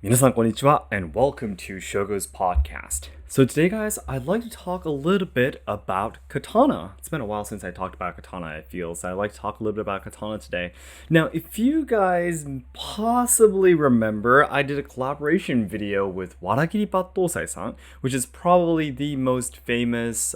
Minasan konnichiwa and welcome to Shogo's podcast. So today guys, I'd like to talk a little bit about katana. It's been a while since I talked about katana, I feel, so I'd like to talk a little bit about katana today. Now, if you guys possibly remember, I did a collaboration video with Warakiri Battosai-san, which is probably the most famous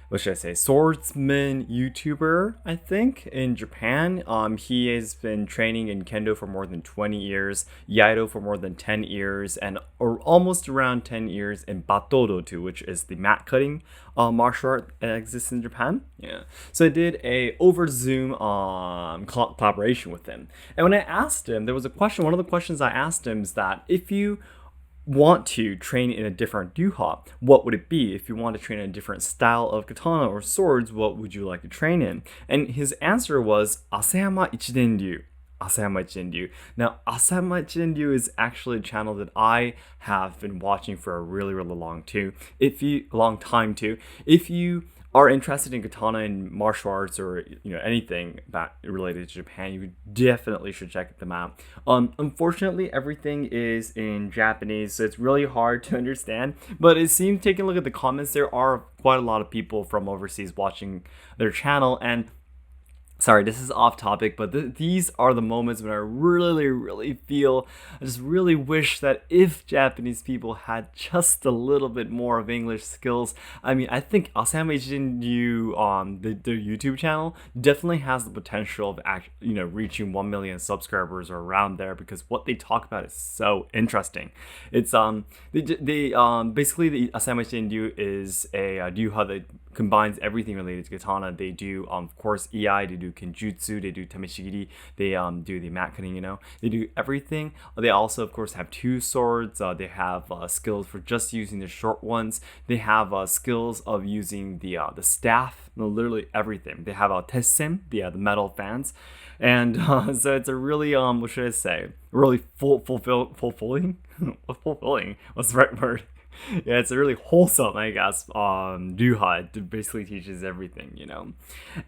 what should I say, swordsman YouTuber, I think, in Japan. He has been training in Kendo for more than 20 years, Iaido for more than 10 years, and almost around 10 years in Battodo too, which is the mat cutting martial art that exists in Japan. Yeah. So I did a over Zoom collaboration with him. And when I asked him, there was a question, one of the questions I asked him is that if you want to train in a different ryuha, what would it be? If you want to train in a different style of katana or swords, what would you like to train in? And his answer was Asayama Ichiden-ryu. Asayama Ichiden-ryu. Now, Asayama Ichiden-ryu is actually a channel that I have been watching for a really, really long time too. If you are interested in katana and martial arts or anything that related to Japan, you definitely should check them out. Unfortunately, everything is in Japanese, so it's really hard to understand. But it seems, taking a look at the comments, there are quite a lot of people from overseas watching their channel. And sorry, this is off topic, but these are the moments when I really, really feel, I just really wish that if Japanese people had just a little bit more of English skills. I mean, I think Asayama Ichiden-ryu on their YouTube channel definitely has the potential of reaching 1 million subscribers or around there, because what they talk about is so interesting. It's basically the Asayama Ichiden-ryu is a ryuha that combines everything related to katana. They do, of course, Iai, they do Kenjutsu, they do Tameshigiri, they do the mat cutting, they do everything. They also, of course, have two swords. They have skills for just using the short ones. They have skills of using the staff, literally everything. They have tessen, the metal fans. And so it's a really, what should I say, really fulfilling? Fulfilling, what's the right word? Yeah, it's a really wholesome, I guess, ryuha. It basically teaches everything,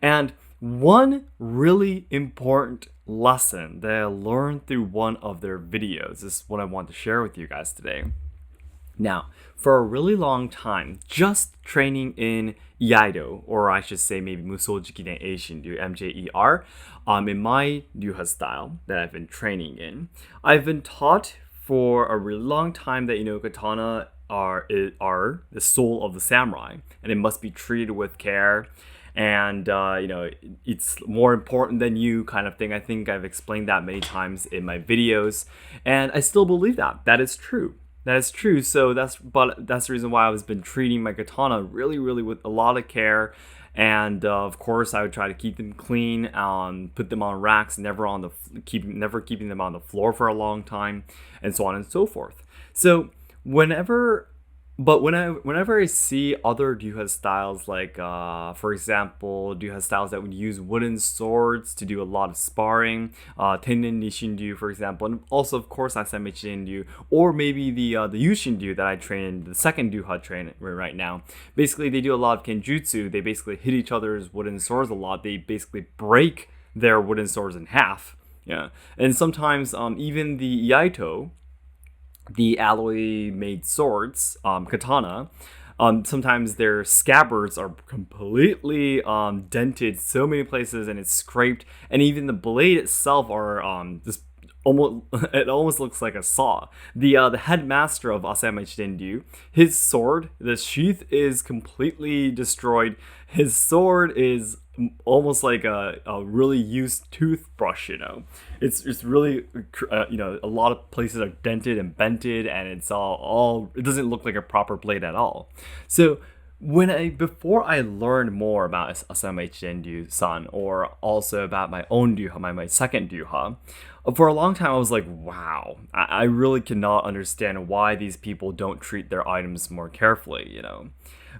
And one really important lesson that I learned through one of their videos is what I want to share with you guys today. Now, for a really long time, just training in Iaido, or I should say maybe Musojiki Eishin-ryu, MJER, in my ryuha style that I've been training in, I've been taught for a really long time that, katana are the soul of the samurai, and it must be treated with care, and it's more important than you, kind of thing. I think I've explained that many times in my videos, and I still believe that is true. That is true. So that's the reason why I've been treating my katana really, really with a lot of care. And of course, I would try to keep them clean, put them on racks, never keeping them on the floor for a long time, and so on and so forth. So whenever I see other ryuha styles, like for example, ryuha styles that would use wooden swords to do a lot of sparring, Tennen Nishin-ryu, for example, and also of course Asayama Ichiden-ryu, or maybe the Yushin-ryu that I train in, the second ryuha train right now. Basically, they do a lot of kenjutsu. They basically hit each other's wooden swords a lot. They basically break their wooden swords in half. Yeah, and sometimes even the Iaito, the alloy-made swords, katana, sometimes their scabbards are completely dented so many places, and it's scraped, and even the blade itself are just almost looks like a saw. The headmaster of Asayama Ichiden-ryu, his sword, the sheath is completely destroyed. His sword is almost like a really used toothbrush. It's really a lot of places are dented and bented, and it's all it doesn't look like a proper blade at all. So before I learned more about Asayama Ichiden-ryu-san, or also about my own ryuha, my second ryuha, for a long time I was like, wow, I really cannot understand why these people don't treat their items more carefully,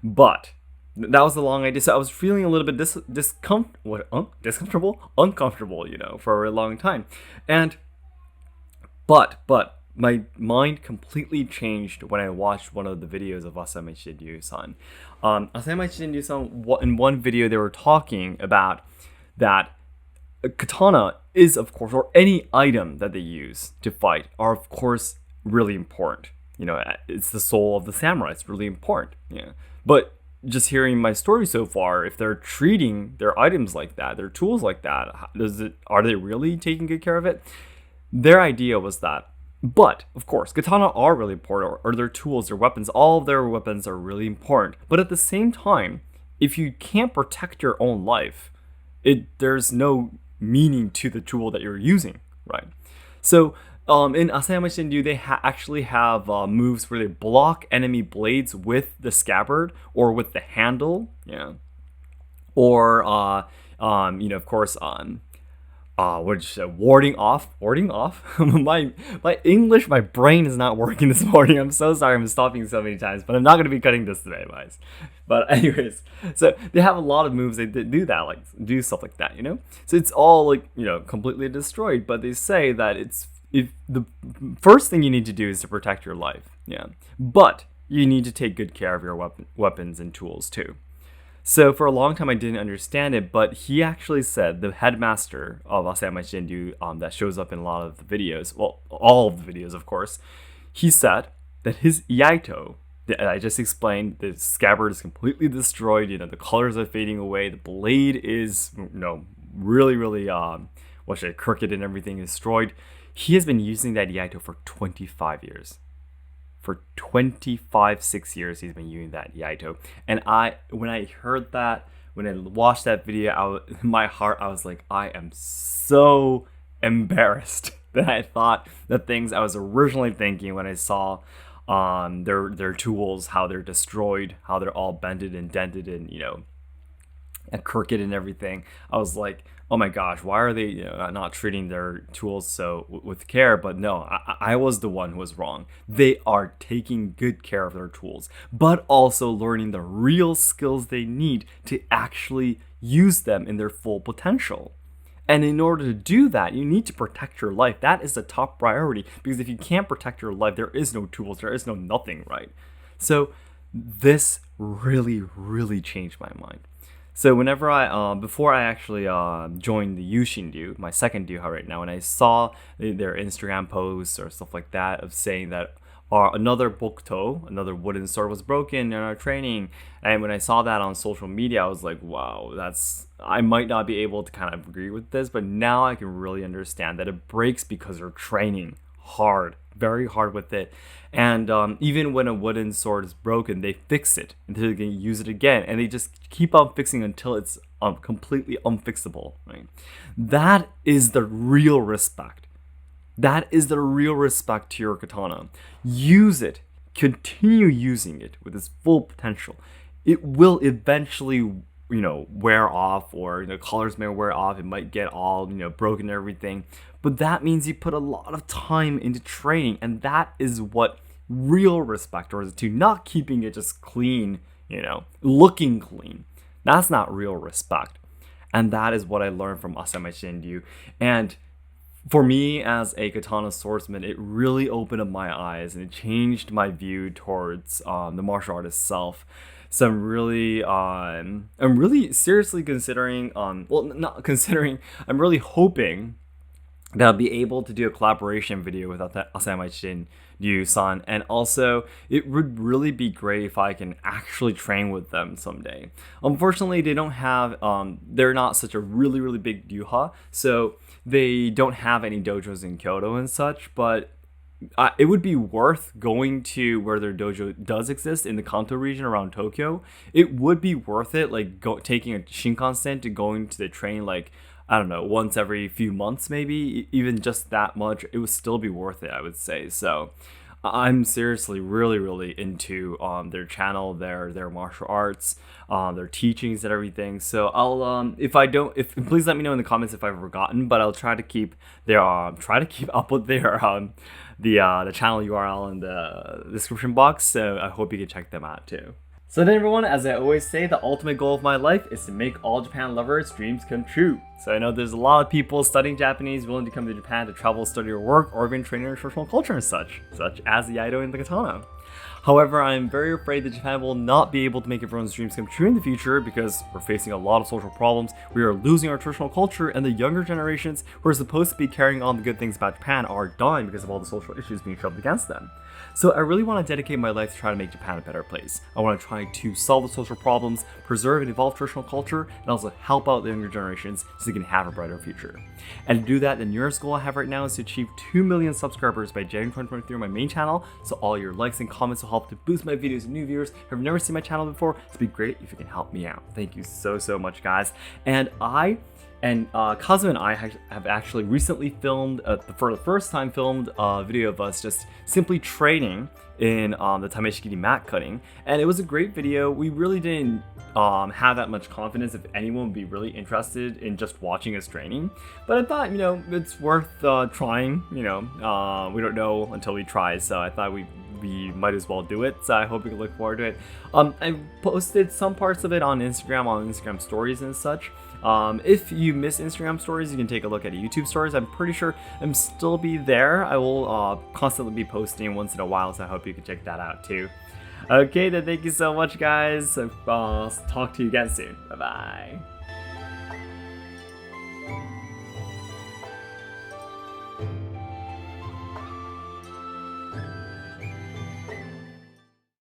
But that was the long idea. So I was feeling a little bit uncomfortable, for a long time. And but my mind completely changed when I watched one of the videos of Asayama Ichiden-ryu-san. Asayama Ichiden-ryu-san, in one video, they were talking about that a katana is, of course, or any item that they use to fight are, of course, really important. It's the soul of the samurai. It's really important. Yeah. But just hearing my story so far, if they're treating their items like that, their tools like that, are they really taking good care of it? Their idea was that. But, of course, katana are really important, or their tools, their weapons, all of their weapons are really important. But at the same time, if you can't protect your own life, there's no meaning to the tool that you're using, right? So, in Asayama Ichiden-ryu, they actually have moves where they block enemy blades with the scabbard or with the handle, yeah. Or, of course, what did you say? Warding off. my English, my brain is not working this morning. I'm so sorry. I'm stopping so many times, but I'm not going to be cutting this today, guys. But anyways, so they have a lot of moves. They do that, like do stuff like that, So it's all like completely destroyed. But they say that if the first thing you need to do is to protect your life, yeah. But you need to take good care of your weapons and tools too. So for a long time I didn't understand it, but he actually said, the headmaster of Asayama Ichiden-ryu, that shows up in a lot of the videos, well, all of the videos, of course, he said that his iaito, that I just explained, the scabbard is completely destroyed, the colors are fading away, the blade is, really, really, crooked and everything is destroyed. He has been using that iaito for 25 years. For 6 years, he's been using that iaito. And when I heard that, when I watched that video, in my heart, I was like, I am so embarrassed that I thought the things I was originally thinking when I saw their tools, how they're destroyed, how they're all bended and dented and, and crooked and everything. I was like, oh my gosh, why are they not treating their tools so with care? But no, I was the one who was wrong. They are taking good care of their tools, but also learning the real skills they need to actually use them in their full potential. And in order to do that, you need to protect your life. That is the top priority, because if you can't protect your life, there is no tools, there is no nothing, right? So this really, really changed my mind. So whenever before I actually joined the Yushin-ryu, my second ryu right now, and I saw their Instagram posts or stuff like that of saying that another bokto, another wooden sword, was broken in our training, and when I saw that on social media, I was like, wow, I might not be able to kind of agree with this, but now I can really understand that it breaks because they're training hard, very hard with it. And even when a wooden sword is broken, they fix it until they can use it again, and they just keep on fixing until it's completely unfixable, right? That is the real respect. That is the real respect to your katana. Use it. Continue using it with its full potential. It will eventually, wear off, or colors may wear off. It might get all, broken and everything. But that means you put a lot of time into training, and that is what real respect, or to not keeping it just clean, looking clean. That's not real respect. And that is what I learned from Asayama Ichiden-ryu. And for me as a katana swordsman, it really opened up my eyes, and it changed my view towards the martial art itself. So I'm really seriously considering, I'm really hoping that I'll be able to do a collaboration video with Asayama Ichiden-ryu-san, and also it would really be great if I can actually train with them someday. Unfortunately, they don't have, they're not such a really, really big ryuha, so they don't have any dojos in Kyoto and such, but it would be worth going to where their dojo does exist in the Kanto region around Tokyo. It would be worth it, like taking a Shinkansen to going to the train, like, I don't know, once every few months, maybe, even just that much. It would still be worth it, I would say. So I'm seriously really, really into their channel, their martial arts, their teachings and everything. So I'll please let me know in the comments if I've forgotten, but I'll try to keep up with their the channel URL in the description box. So I hope you can check them out too. So then everyone, as I always say, the ultimate goal of my life is to make all Japan lovers' dreams come true. So I know there's a lot of people studying Japanese willing to come to Japan to travel, study, or work, or even train in traditional culture and such as the Iaido and the Katana. However, I'm very afraid that Japan will not be able to make everyone's dreams come true in the future because we're facing a lot of social problems, we are losing our traditional culture, and the younger generations who are supposed to be carrying on the good things about Japan are dying because of all the social issues being shoved against them. So I really want to dedicate my life to try to make Japan a better place. I want to try to solve the social problems, preserve and evolve traditional culture, and also help out the younger generations so they can have a brighter future. And to do that, the nearest goal I have right now is to achieve 2 million subscribers by January 2023 on my main channel, so all your likes and comments will help to boost my videos and new viewers who have never seen my channel before. It'd be great if you can help me out. Thank you so much, guys. And Kazu and I have actually recently filmed, for the first time, filmed a video of us just simply training in the Tameshikiri mat cutting, and it was a great video. We really didn't have that much confidence if anyone would be really interested in just watching us training, but I thought, it's worth trying. We don't know until we try, so I thought we might as well do it. So I hope you can look forward to it. I posted some parts of it on Instagram stories and such. If you miss Instagram stories, you can take a look at YouTube stories. I'm pretty sure I'm still be there. I will constantly be posting once in a while, so I hope you can check that out too. Okay, then thank you so much, guys. I'll talk to you again soon. Bye bye.